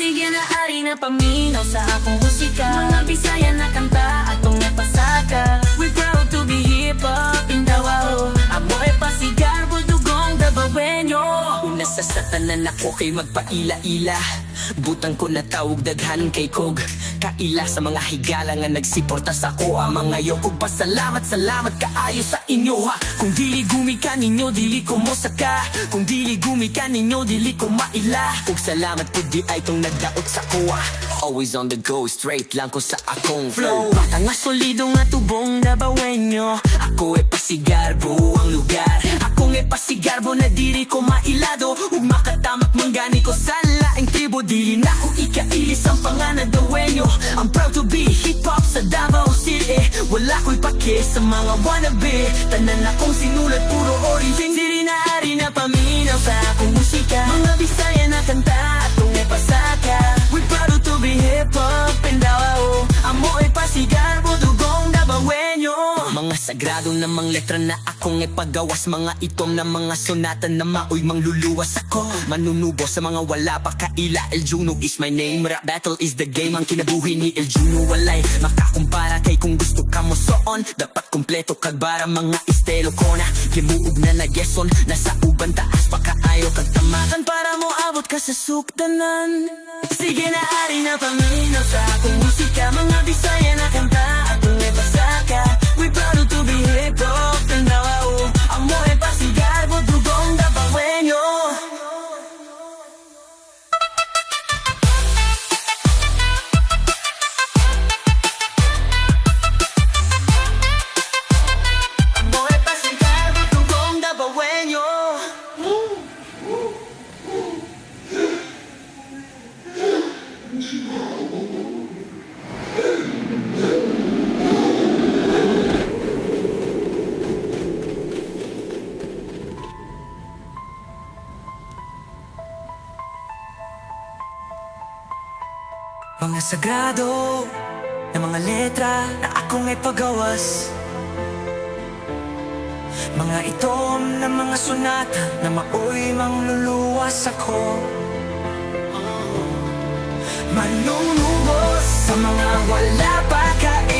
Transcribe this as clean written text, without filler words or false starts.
Sige na ari na paminaw sa akong musika, mga Bisaya na kanta atong napasaka. We proud to be hip-hop in Davao. Amoy pasigarbo dugong Davaoenyo. Una sa satanan ako kay magpaila-ila, butang ko na tawag daghan kay Kog. Kaila sa mga higala nga nagsiporta sa ko. Mga yokog pasalamat, salamat kaayo sa inyo ha. Kung dili gumika ninyo, dili ko mosaka. Kung dili gumika ninyo, dili ko maila. Ug salamat po di ay tong nagdaot sa kuha. Always on the go, straight lang ko sa akong flow. Bata nga solido nga tubong Davaoenyo. Ako e pasigarbo ang lugar. Ako e pasigarbo na dili ko mailado. Ug makatamak manggani ko sa laing tribo. Dili na ko ikailis ang pangalan Davaoenyo. I'm proud to be hip-hop sa Davao City. Wala ko'y pake sa mga wannabe. Tanan akong sinulat puro origin. Dili na ari na paminaw sa akong musika, mga Bisaya na kanta atong ipasaka. We proud to be hip-hop in Davao. Amoy pasigarbo dugong Davaoenyo. Mga sagrado na mga letra na akong ipagawas. Mga itom na mga sonata na maoy mangluluwas ako. Manunubo sa mga wala pa kaila. El Juno is my name, rap battle is the game. Ang kinabuhi ni El Juno walay makakumpara kay kung gusto ka mo soon. Dapat kompleto kagbara mga estelo ko na gimuog na nageson. Nasa uban taas pa kaayo kagtamakan para mo abot ka sa sukdanan. Sige na ari na paminaw sa akong musika, mga Bisaya na kanta atong ipasaka. We proud to be hip-hop in Davao. Amoy pasigarbo dugong Davaoenyo. Amoy pasigarbo dugong Davaoenyo. Mga sagrado na mga letra na akong ipagawas. Mga itom na mga sonata na maoy mangluluwas ako. Manunubos sa mga wala pa kaila.